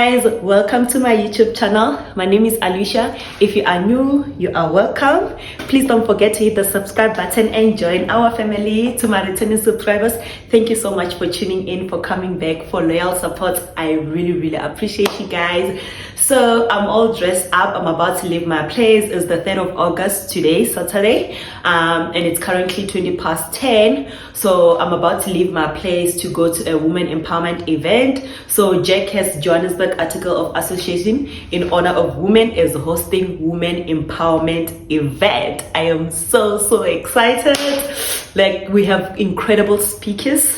guys, welcome to my YouTube channel. My name is Alicia. If you are new, you are welcome. Please don't forget to hit the subscribe button and join our family. To my returning subscribers, thank you so much for tuning in, for coming back, for loyal support. I really appreciate you guys. So I'm all dressed up. I'm about to leave my place. It's the 3rd of August today, Saturday, and it's currently 10:20. So I'm about to leave my place to go to a women empowerment event. So Jack has Johannesburg Article of Association in honor of women is hosting women empowerment event. I am so excited. Like, we have incredible speakers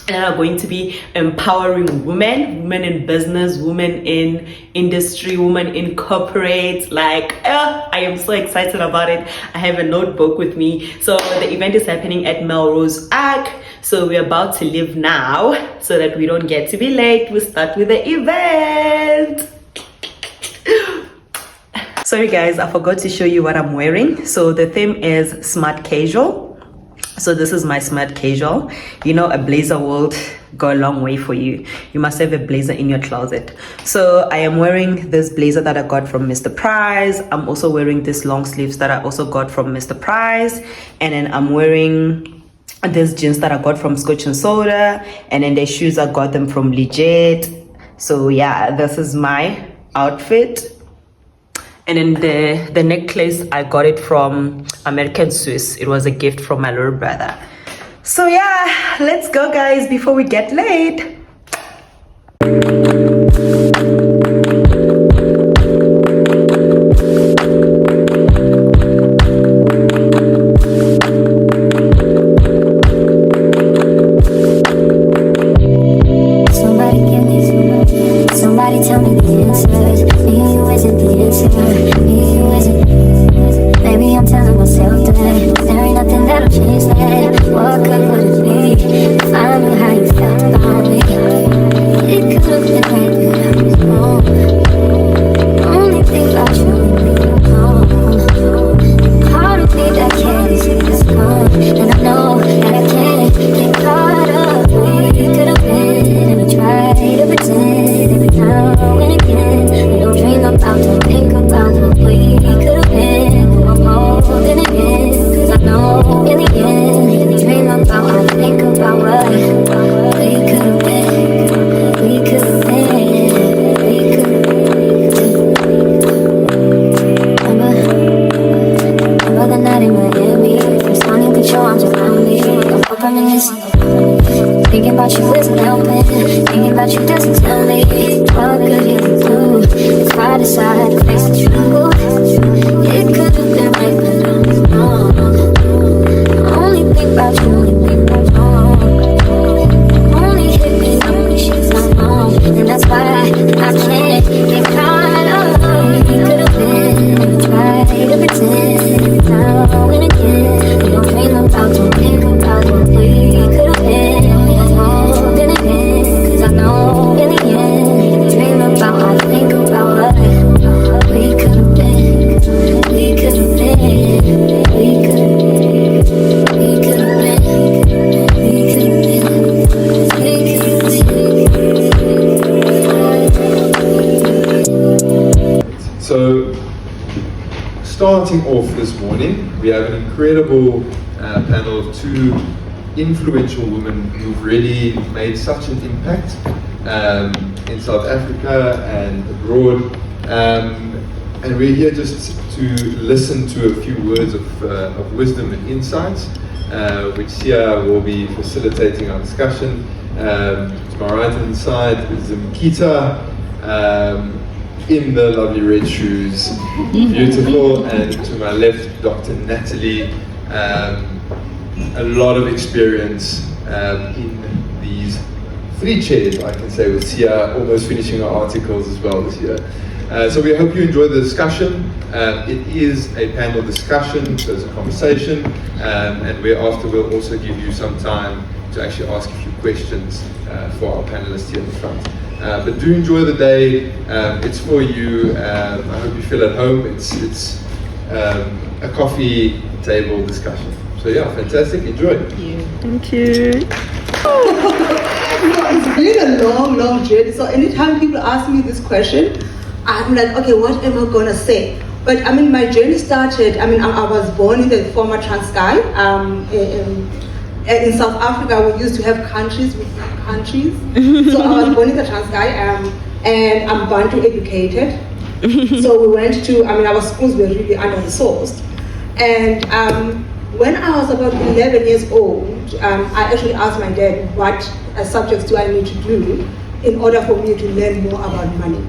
and are going to be empowering women in business, women in industry, women in corporate. Like, I am so excited about it. I have a notebook with me. So the event is happening at Melrose Arc. So we're about to leave now so that we don't get to be late. We start with the event. Sorry guys, I forgot to show you what I'm wearing. So the theme is smart casual. So this is my smart casual. You know, a blazer will go a long way for you. You must have a blazer in your closet. So I am wearing this blazer that I got from Mr. Price. I'm also wearing this long sleeves that I also got from Mr. Price. And then I'm wearing these jeans that I got from Scotch and Soda. And then the shoes, I got them from Legit. So yeah, this is my outfit. And then the necklace, I got it from American Swiss. It was a gift from my little brother. So yeah, let's go guys before we get late. Somebody tell me the answers. Me and you isn't the answer. Me and you isn't. Maybe I'm telling myself that there ain't nothing that'll change that. What good would it be if I knew how you felt about me? It could have been right, but I was wrong. Only think about you and me alone. Part of me that can't see this gone, and I know that I can't get caught up. We could have been, and I try to pretend every now and again. We don't dream about, don't think about what we could have been. No, I'm holding it in, 'cause I know in the end, we dream about, I think about what we could have been. We could have been. We could have been. Remember the night in Miami. First time you put your arms around me. I'm reminiscing. Thinking about you isn't helping. Thinking about you doesn't tell me what good you can do. If I decide to face the truth, it could have been right, but I was wrong. I only think about you, only think about you. Only hit me up when she's not home, and that's why I can't get caught up. We could have been, try to pretend now and again. We don't dream about, don't think about what we could have been. Holding it in, 'cause I know in the end, we dream about, I think about what we could have been. We could have been. We could have been. We could have been. We could have been. We could have been. So, starting off this morning, we have an incredible panel of two influential women who've really made such an impact in South Africa and abroad. And we're here just to listen to a few words of wisdom and insights, which Sia will be facilitating our discussion. To my right hand side is Mkita, in the lovely red shoes, beautiful, and to my left, Dr. Natalie, a lot of experience in these 3 chairs, I can say, with Sia almost finishing our articles as well this year. So we hope you enjoy the discussion. It is a panel discussion, so it's a conversation, and whereafter we'll also give you some time to actually ask a few questions for our panelists here in the front. But do enjoy the day. It's for you. I hope you feel at home. It's a coffee table discussion. So yeah, fantastic. Enjoy. Thank you. it's been a long journey. So anytime people ask me this question, I'm like, okay, what am I gonna say? But I mean, my journey started. I mean, I was born in the former Transkei. In South Africa, we used to have countries within countries. So I was born in the Transkei, and I'm Bantu educated. So we went to. I mean, our schools were really under-resourced, and when I was about 11 years old, I actually asked my dad, what subjects do I need to do in order for me to learn more about money?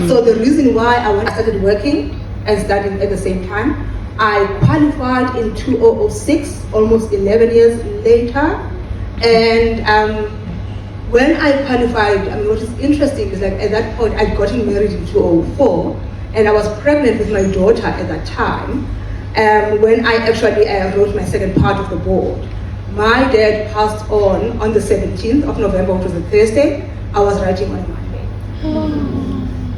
So the reason why I started working and studying at the same time, I qualified in 2006, almost 11 years later. And when I qualified, I mean, what is interesting is that at that point, I'd gotten married in 2004, and I was pregnant with my daughter at that time. When I actually wrote my second part of the board. My dad passed on the 17th of November, which was a Thursday. I was writing on a Monday.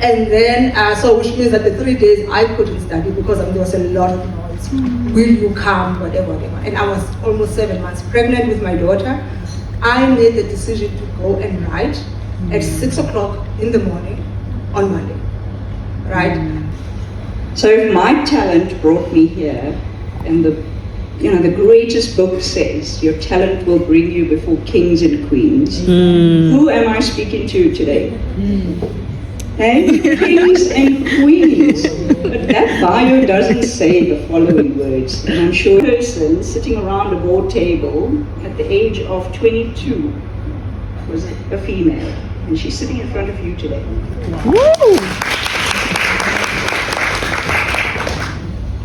And then, so which means that the 3 days I couldn't study because there was a lot of noise. Will you come, whatever. And I was almost 7 months pregnant with my daughter. I made the decision to go and write at 6 o'clock in the morning on Monday, right? So if my talent brought me here, and the greatest book says your talent will bring you before kings and queens, who am I speaking to today? Hey? Kings and queens. But that bio doesn't say the following words, and I'm sure a person sitting around a board table at the age of 22 was a female, and she's sitting in front of you today. Woo!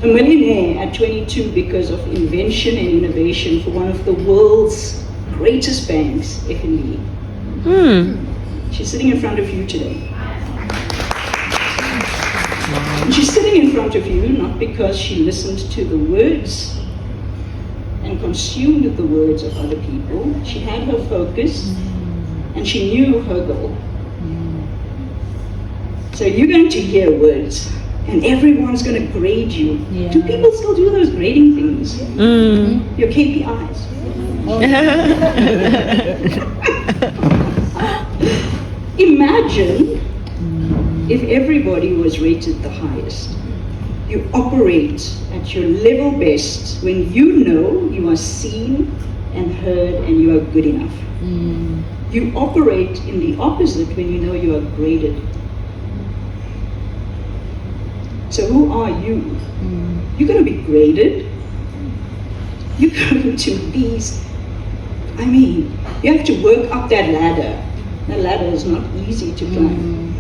A millionaire at 22 because of invention and innovation for one of the world's greatest banks, FNB. She's sitting in front of you today. And she's sitting in front of you not because she listened to the words and consumed the words of other people. She had her focus and she knew her goal. So you're going to hear words. And everyone's going to grade you. Yeah. Do people still do those grading things? Your KPIs. Imagine if everybody was rated the highest. You operate at your level best when you know you are seen and heard and you are good enough. You operate in the opposite when you know you are graded. So who are you? You're going to be graded. You're going to be, I mean, you have to work up that ladder. That ladder is not easy to climb.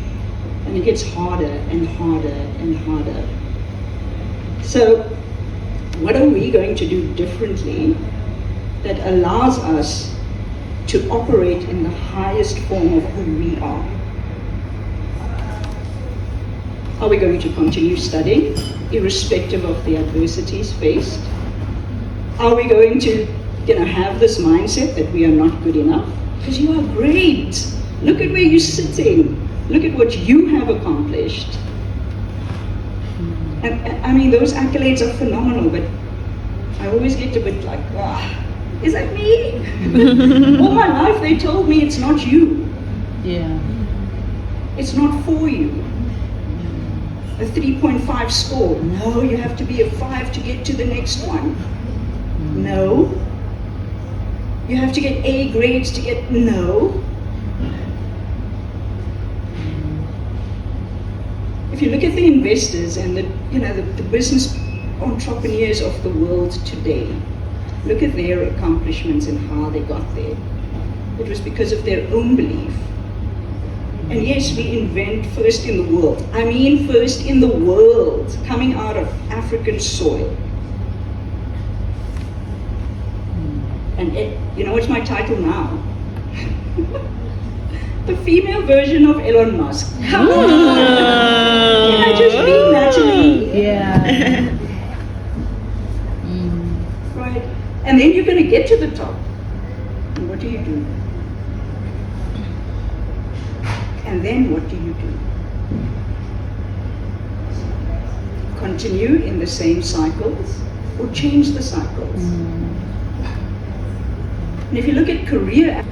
And it gets harder and harder and harder. So what are we going to do differently that allows us to operate in the highest form of who we are? Are we going to continue studying, irrespective of the adversities faced? Are we going to, have this mindset that we are not good enough? Because you are great. Look at where you're sitting. Look at what you have accomplished. And I mean, those accolades are phenomenal, but I always get a bit like, is that me? All my life they told me it's not you. Yeah. It's not for you. A 3.5 score. No, you have to be a 5 to get to the next one. No. You have to get A grades to get, no. If you look at the investors and the business entrepreneurs of the world today, look at their accomplishments and how they got there. It was because of their own belief. And yes, we invent first in the world. I mean first in the world, coming out of African soil. And what's my title now? The female version of Elon Musk. Come on! Can I just be Natalie? Yeah. Right? And then you're going to get to the top. And what do you do? And then what do you do? Continue in the same cycles or change the cycles? And if you look at career,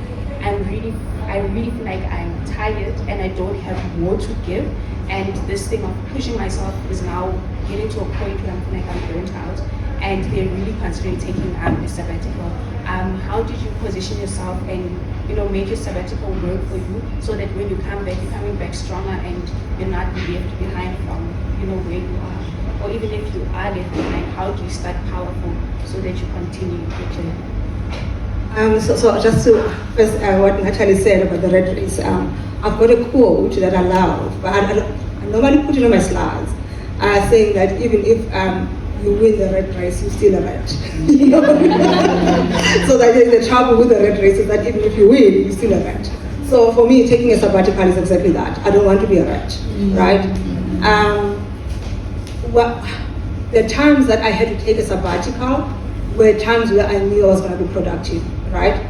I'm really I really feel like I'm tired and I don't have more to give. And this thing of pushing myself is now getting to a point where I'm feeling like I'm burnt out. And they're really considering taking a sabbatical. How did you position yourself and make your sabbatical work for you so that when you come back, you're coming back stronger and you're not left behind from where you are? Or even if you are left behind, how do you start powerful so that you continue your journey? So just to first what Natalie said about the red race, I've got a quote that I love, but I normally put it on my slides, saying that even if you win the red race, you're still a rat. So that the trouble with the red race is that even if you win, you're still a rat. So for me, taking a sabbatical is exactly that. I don't want to be a rat, right? The times that I had to take a sabbatical were times where I knew I was going to be productive, right?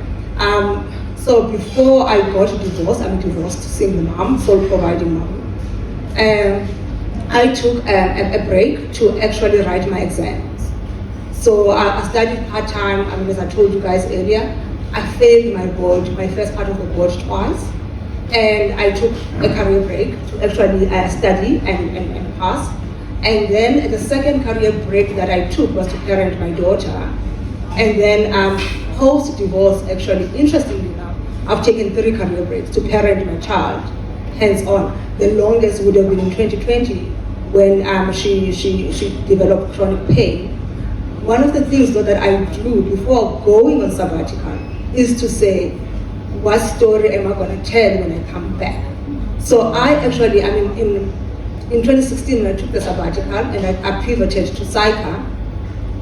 So before I got divorced, I'm a divorced single mom, sole providing mom. I took a break to actually write my exams. So I studied part-time, as I told you guys earlier. I failed my board, my first part of the board twice. And I took a career break to actually study and pass. And then the second career break that I took was to parent my daughter. And then post-divorce, actually, interestingly enough, I've taken 3 career breaks to parent my child, hands-on. The longest would have been in 2020 when she developed chronic pain. One of the things though that I do before going on sabbatical is to say, what story am I going to tell when I come back? So I actually, in 2016 when I took the sabbatical and I pivoted to psych,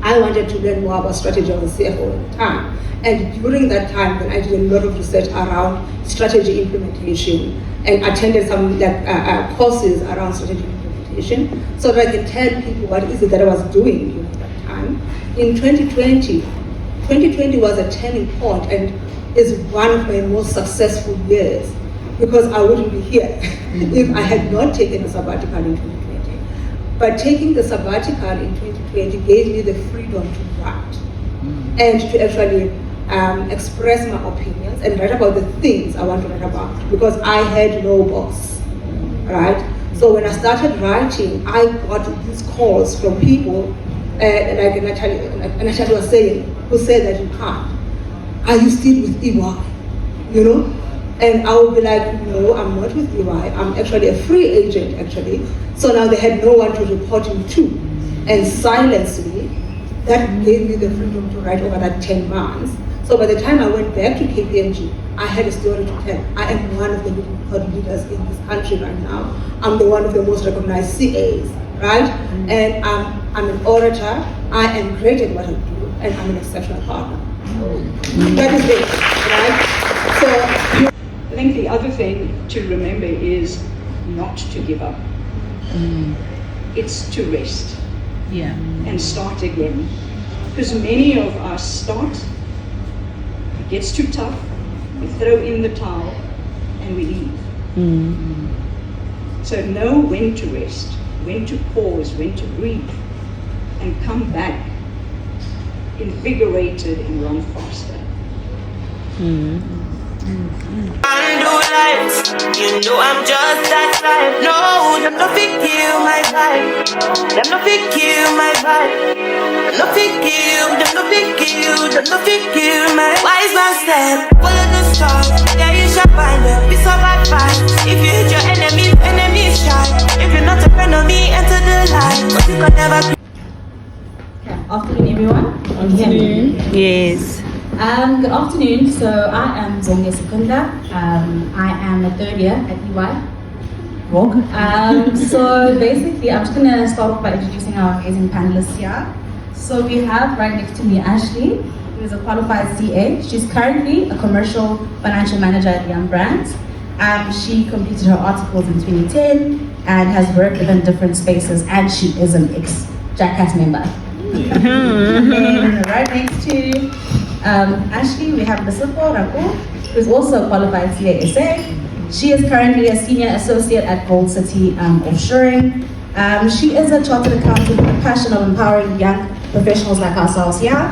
I wanted to learn more about strategy. I was CFO at the time. And during that time, then I did a lot of research around strategy implementation and attended some courses around strategy implementation so that I can tell people what is it that I was doing during that time. In 2020 was a turning point and is one of my most successful years because I wouldn't be here if I had not taken the sabbatical in 2020. But taking the sabbatical in 2020 gave me the freedom to write and to actually express my opinions and write about the things I want to write about because I had no boss, right? So when I started writing, I got these calls from people, like Natalie was saying, who said that you can't. Are you still with EY? And I would be like, no, I'm not with EY. I'm actually a free agent, actually. So now they had no one to report me to. And silence me, that gave me the freedom to write over that 10 months. So by the time I went back to KPMG, I had a story to tell. I am one of the thought leaders in this country right now. I'm the one of the most recognized CAs, right? And I'm an orator. I am great at what I do, and I'm an exceptional partner. That is it, right? So I think the other thing to remember is not to give up. It's to rest. And start again. Because many of us start, it gets too tough, we throw in the towel, and we leave. So know when to rest, when to pause, when to breathe, and come back invigorated and run faster. I'm just that type. No, them no fit kill my vibe. Them no fit kill my vibe. Them no fit kill. Them no fit kill. Them no fit kill my wise man step. Follow the stars. Yeah, you shall find a piece of advice. If you hit your enemies shy. If you're not a friend of me, enter the light. But you can never. Afternoon, everyone. Afternoon. Yes. Good afternoon. So I am Zonge Sekunda. I am a 3rd year at EY. So basically, I'm just going to start off by introducing our amazing panelists here. So we have right next to me Ashley, who is a qualified CA. She's currently a commercial financial manager at Young Brands. She completed her articles in 2010 and has worked within different spaces, and she is an ex-Jackass member. And then right next to Ashley, we have Bisipho Rako, who is also a qualified CASA. She is currently a senior associate at Gold City Offshoring. She is a chartered accountant with a passion of empowering young professionals like ourselves here.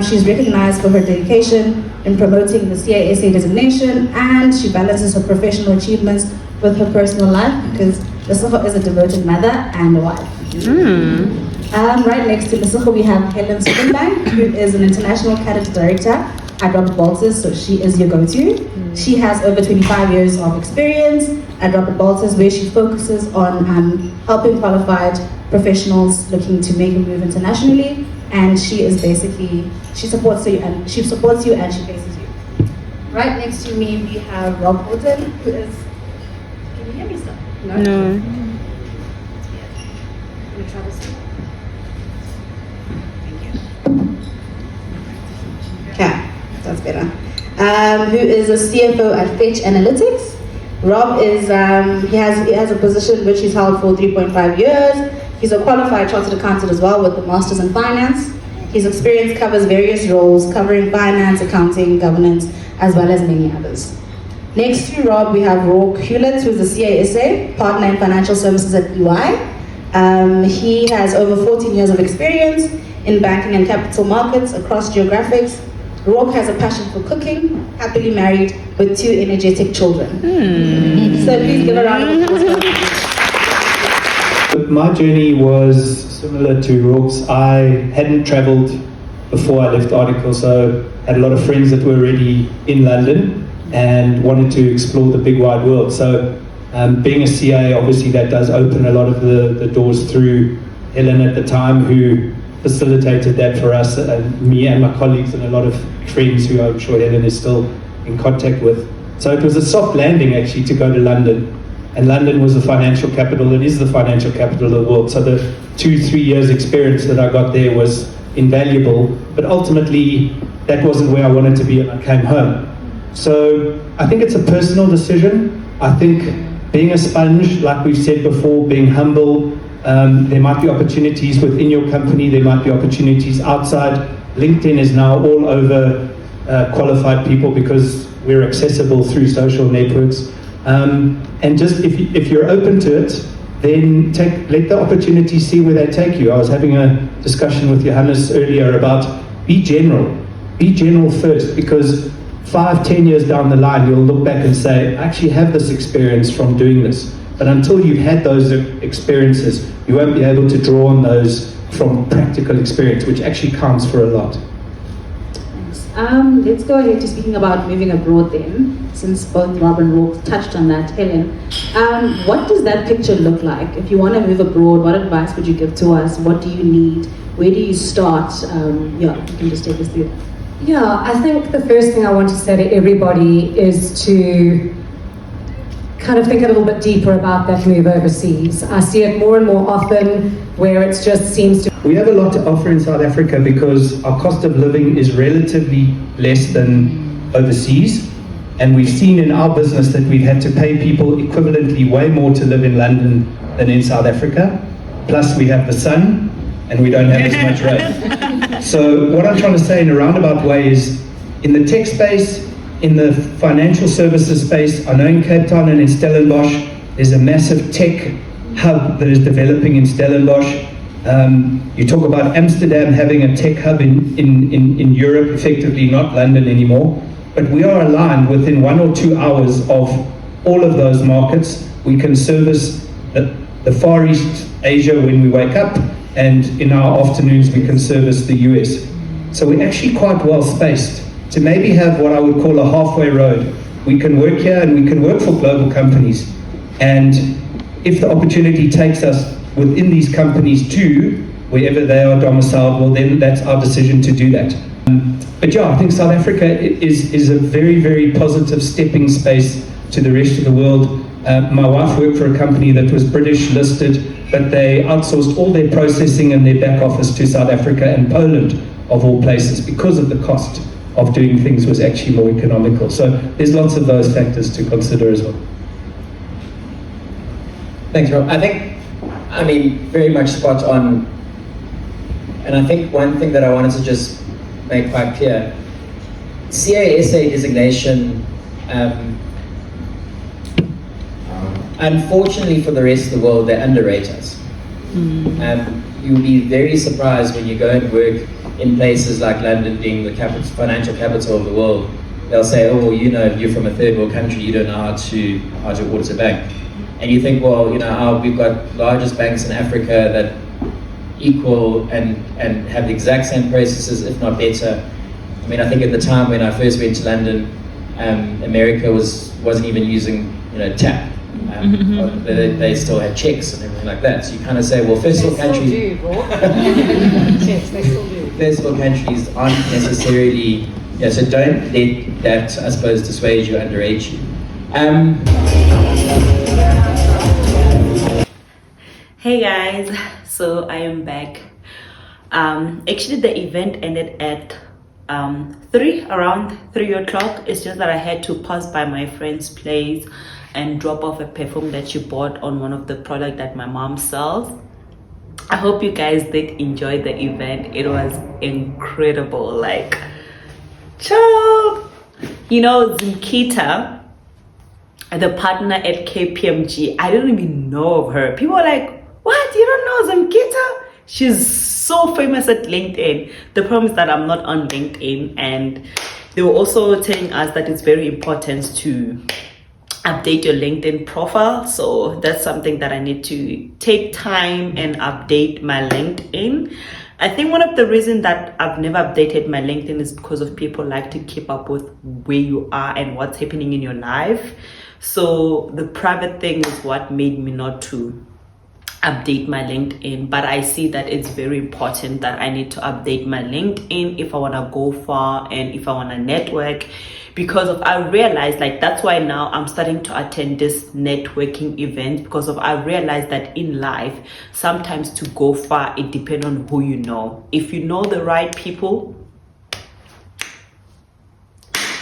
She's recognized for her dedication in promoting the CASA designation, and she balances her professional achievements with her personal life because Lesotho is a devoted mother and a wife. Right next to Lesotho, we have Helen Subenbank, who is an international cadet director at Robert Walters, so she is your go-to. She has over 25 years of experience at Robert Walters, where she focuses on helping qualified professionals looking to make a move internationally, and she is basically, she supports you and she faces you. Right next to me, we have Rob Horton, who is, can you hear me still? No. Let me try this. Okay, that's better. Who is a CFO at Fetch Analytics. Rob is, he has a position which he's held for 3.5 years. He's a qualified chartered accountant as well with a master's in finance. His experience covers various roles covering finance, accounting, governance, as well as many others. Next to Rob, we have Rourke Hewlett, who is a CASA, partner in financial services at EY. He has over 14 years of experience in banking and capital markets across geographics. Rourke has a passion for cooking, happily married with 2 energetic children. So please give a round of applause for him. My journey was similar to Rourke's. I hadn't travelled before I left Article, so I had a lot of friends that were already in London and wanted to explore the big wide world. So being a CA, obviously that does open a lot of the doors through Helen at the time, who facilitated that for us, me and my colleagues and a lot of friends who I'm sure Helen is still in contact with. So it was a soft landing actually to go to London. And London was the financial capital, it is the financial capital of the world. So the 2-3 years experience that I got there was invaluable, but ultimately that wasn't where I wanted to be when I came home. So I think it's a personal decision. I think being a sponge, like we've said before, being humble, there might be opportunities within your company, there might be opportunities outside. LinkedIn is now all over qualified people because we're accessible through social networks. And just if you're open to it, then let the opportunity see where they take you. I was having a discussion with Johannes earlier about be general first, because 5-10 years down the line, you'll look back and say, I actually have this experience from doing this. But until you've had those experiences, you won't be able to draw on those from practical experience, which actually counts for a lot. Let's go ahead to speaking about moving abroad then, since both Rob and Rourke touched on that. Helen, what does that picture look like? If you want to move abroad, what advice would you give to us? What do you need? Where do you start? You can just take us through that. Yeah, I think the first thing I want to say to everybody is to kind of think a little bit deeper about that move overseas. I see it more and more often where it just seems to... We have a lot to offer in South Africa because our cost of living is relatively less than overseas. And we've seen in our business that we've had to pay people equivalently way more to live in London than in South Africa. Plus we have the sun and we don't have as much rain. So what I'm trying to say in a roundabout way is, in the tech space, in the financial services space, I know in Cape Town and in Stellenbosch, there's a massive tech hub that is developing in Stellenbosch. You talk about Amsterdam having a tech hub in Europe, effectively not London anymore. But we are aligned within 1 or 2 hours of all of those markets. We can service the Far East Asia when we wake up, and in our afternoons we can service the US. So we're actually quite well spaced to maybe have what I would call a halfway road. We can work here and we can work for global companies. And if the opportunity takes us within these companies too, wherever they are domiciled, well then that's our decision to do that. But yeah, I think South Africa is a very, very positive stepping space to the rest of the world. My wife worked for a company that was British listed, but they outsourced all their processing and their back office to South Africa and Poland, of all places, because of the cost of doing things was actually more economical. So there's lots of those factors to consider as well. Thanks, Rob. I mean, very much spot on. And I think one thing that I wanted to just make quite clear, CASA designation, unfortunately for the rest of the world, they underrate us. You'll be very surprised when you go and work in places like London being the financial capital of the world, they'll say, oh, well, you're from a third world country, you don't know how to audit a bank. And you think, well, we've got largest banks in Africa that equal and have the exact same processes, if not better. I mean, I think at the time when I first went to London, America wasn't even using tap. They still had checks and everything like that. So you kind of say, well, first world countries, first world countries aren't necessarily. So don't let that, I suppose, dissuade you, underage you. Hey guys, so I am back. Actually the event ended at around 3 o'clock. It's just that I had to pass by my friend's place and drop off a perfume that she bought on one of the products that my mom sells. I hope you guys did enjoy the event. It was incredible. Like, child, Zimkita, the partner at KPMG, I don't even know of her. People are like, what, you don't know Zimkita? She's so famous at LinkedIn. The problem is that I'm not on LinkedIn, and they were also telling us that it's very important to update your LinkedIn profile. So that's something that I need to take time and update my LinkedIn. I think one of the reasons that I've never updated my LinkedIn is because of people like to keep up with where you are and what's happening in your life. So the private thing is what made me not to update my LinkedIn. But I see that it's very important that I need to update my LinkedIn if I want to go far and if I want to network, because I realized, like, that's why now I'm starting to attend this networking event, because I realized that in life sometimes to go far it depends on who you know. If you know the right people,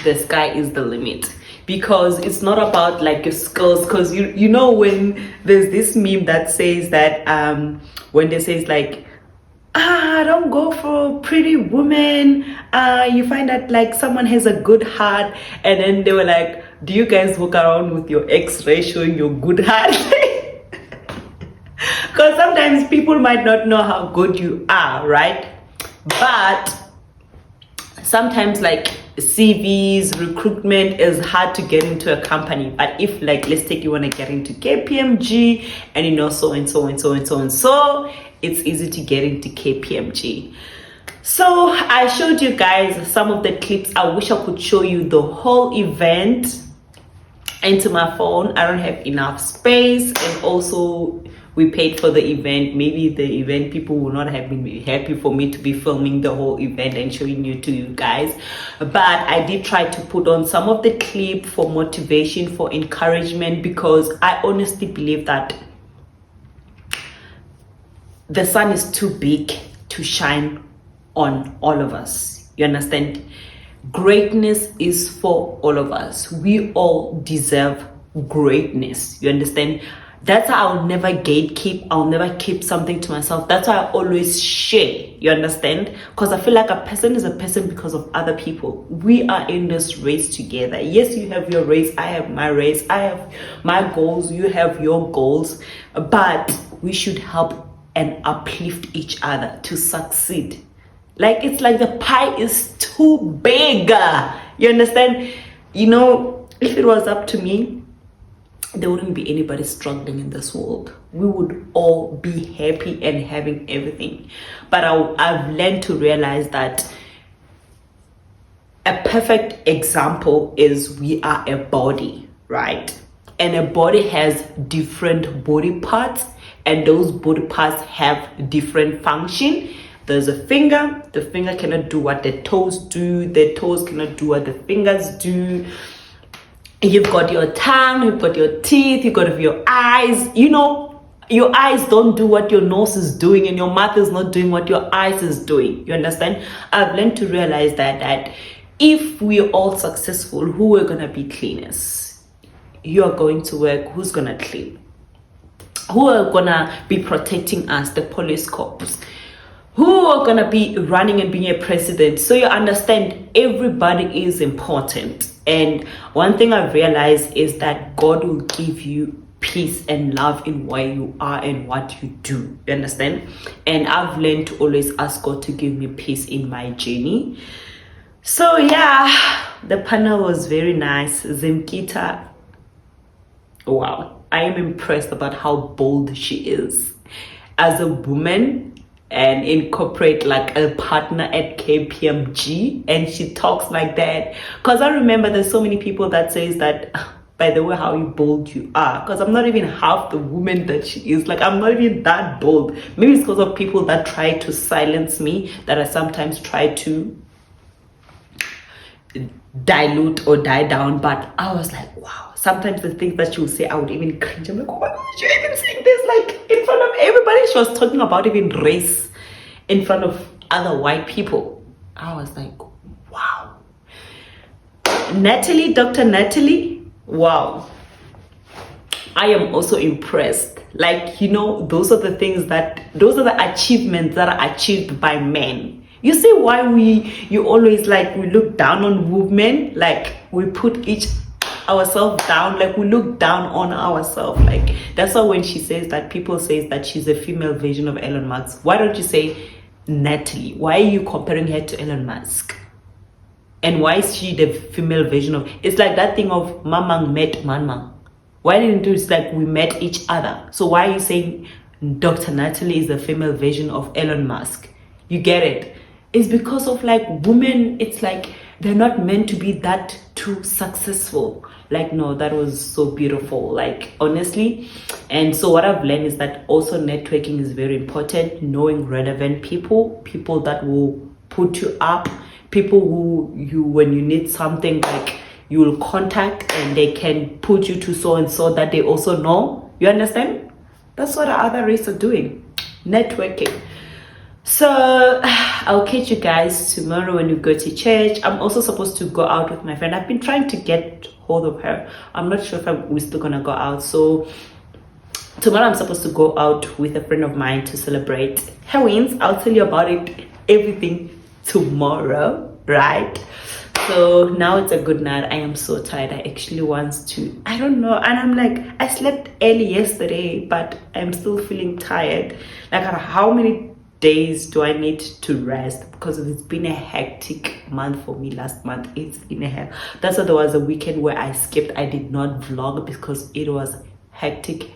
the sky is the limit. Because it's not about like your skills, because you know when there's this meme that says that when they say like, don't go for pretty woman, you find that like someone has a good heart, and then they were like, do you guys walk around with your X-ray showing your good heart? Because sometimes people might not know how good you are, right? But sometimes like CVs, recruitment is hard to get into a company. But if, like, let's take you want to get into KPMG and you know so and so and so and so and so, it's easy to get into KPMG. So I showed you guys some of the clips. I wish I could show you the whole event into my phone. I don't have enough space, and also we paid for the event. Maybe the event people will not have been happy for me to be filming the whole event and showing you to you guys. But I did try to put on some of the clip for motivation, for encouragement, because I honestly believe that the sun is too big to shine on all of us. You understand? Greatness is for all of us. We all deserve greatness. You understand? That's why I'll never gatekeep. I'll never keep something to myself. That's why I always share. You understand? Because I feel like a person is a person because of other people. We are in this race together. Yes, you have your race. I have my race. I have my goals. You have your goals. But we should help and uplift each other to succeed. Like, it's like the pie is too big. You understand? You know, if it was up to me, there wouldn't be anybody struggling in this world. We would all be happy and having everything. But I've learned to realize that a perfect example is we are a body, right? And a body has different body parts, and those body parts have different function. There's a finger. The finger cannot do what the toes do. The toes cannot do what the fingers do. You've got your tongue, you've got your teeth, you've got your eyes. You know, your eyes don't do what your nose is doing, and your mouth is not doing what your eyes is doing. You understand? I've learned to realize that if we're all successful, who are going to be cleaners? You are going to work, who's going to clean? Who are going to be protecting us? The police corps. Who are going to be running and being a president? So you understand, everybody is important. And one thing I've realized is that God will give you peace and love in where you are and what you do. You understand? And I've learned to always ask God to give me peace in my journey. So yeah, the panel was very nice. Zimkita, wow, I am impressed about how bold she is as a woman and incorporate like a partner at KPMG, and she talks like that. Because I remember there's so many people that says that, by the way, how bold you are, because I'm not even half the woman that she is. Like, I'm not even that bold. Maybe it's because of people that try to silence me, that I sometimes try to dilute or die down. But I was like, wow, sometimes the things that she would say, I would even cringe. I'm like, why is she even saying this like in front of everybody? She was talking about even race in front of other white people. I was like, wow. Natalie, Dr. Natalie, wow, I am also impressed. Like, you know, those are the achievements that are achieved by men. You see why you always like, we look down on women, like we put ourselves down, like we look down on ourselves. Like, that's why when she says that, people say that she's a female version of Elon Musk. Why don't you say Natalie? Why are you comparing her to Elon Musk? And why is she the female version of? It's like that thing of Mamang met Manmang. Why didn't you? It's like we met each other. So why are you saying Dr. Natalie is the female version of Elon Musk? You get it? It's because of like women, it's like they're not meant to be that too successful. Like, no, that was so beautiful, like, honestly. And so what I've learned is that also networking is very important. Knowing relevant people that will put you up, people who when you need something, like, you will contact and they can put you to so and so that they also know. You understand? That's what the other race are doing, networking. So I'll catch you guys tomorrow when we go to church. I'm also supposed to go out with my friend. I've been trying to get hold of her. I'm not sure if we're still gonna go out. So tomorrow I'm supposed to go out with a friend of mine to celebrate her wins. I'll tell you about it, everything, tomorrow, right? So now it's a good night. I am so tired. I actually want to, I don't know, and I'm like, I slept early yesterday, but I'm still feeling tired. Like, how many days do I need to rest? Because it's been a hectic month for me. Last month, it's been a hell. That's why there was a weekend where I skipped. I did not vlog because it was hectic.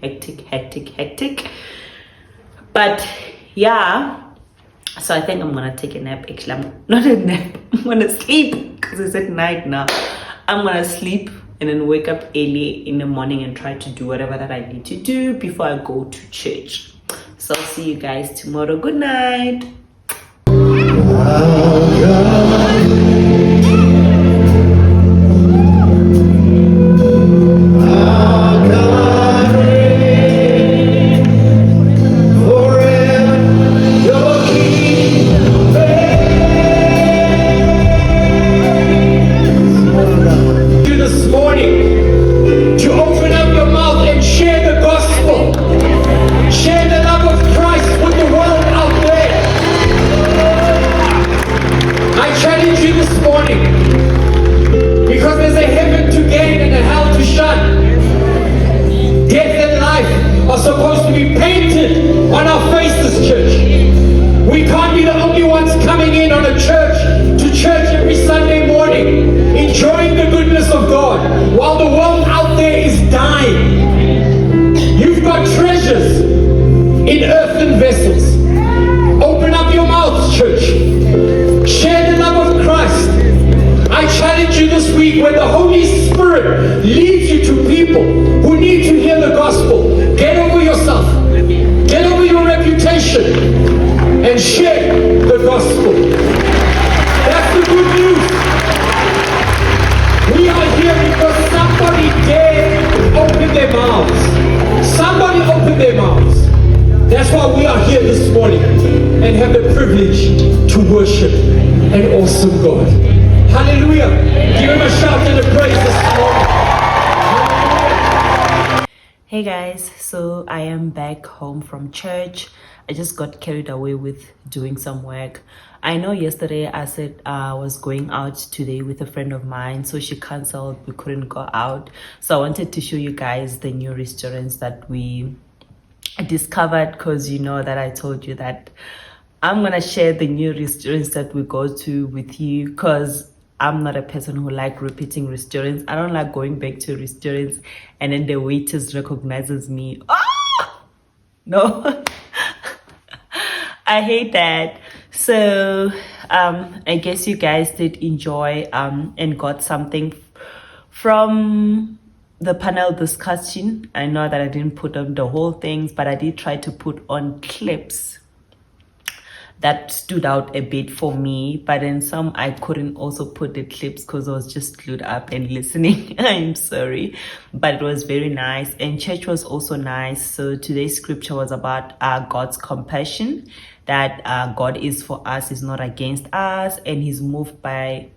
But yeah, so I think I'm gonna take a nap. Actually, I'm not a nap, I'm gonna sleep because it's at night now. I'm gonna sleep and then wake up early in the morning and try to do whatever that I need to do before I go to church. So I'll see you guys tomorrow. Good night. When the Holy Spirit leads you to people who need to hear the gospel, get over yourself, get over your reputation, and share the gospel. That's the good news. We are here because somebody dared open their mouths. Somebody opened their mouths. That's why we are here this morning and have the privilege to worship an awesome God. Hallelujah. Give him a shout and a praise this morning. Hey guys, so I am back home from church. I just got carried away with doing some work. I know yesterday I said I was going out today with a friend of mine, so she canceled. We couldn't go out. So I wanted to show you guys the new restaurants that we discovered, because you know that I told you that I'm gonna share the new restaurants that we go to with you, because I'm not a person who like repeating restaurants. I don't like going back to restaurants and then the waiters recognizes me. Oh no. I hate that. So I guess you guys did enjoy and got something from the panel discussion. I know that I didn't put on the whole things, but I did try to put on clips that stood out a bit for me, but then some I couldn't also put the clips because I was just glued up and listening. I'm sorry, but it was very nice, and church was also nice. So today's scripture was about God's compassion, that God is for us, is not against us, and he's moved by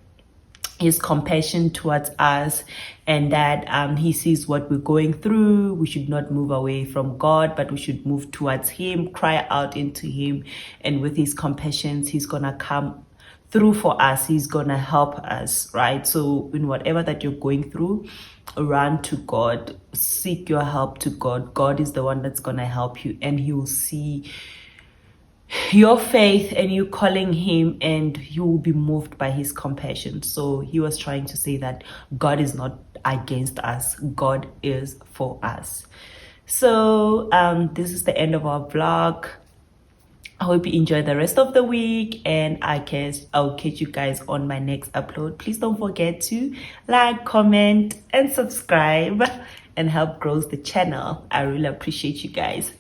his compassion towards us, and that he sees what we're going through. We should not move away from God, but we should move towards him, cry out into him, and with his compassions he's gonna come through for us. He's gonna help us, right? So in whatever that you're going through, run to God, seek your help to God. God is the one that's gonna help you, and he will see your faith and you calling him, and you will be moved by his compassion. So he was trying to say that God is not against us, God is for us. So this is the end of our vlog. I hope you enjoy the rest of the week, and I guess I'll catch you guys on my next upload. Please don't forget to like, comment, and subscribe and help grow the channel. I really appreciate you guys.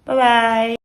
Bye bye.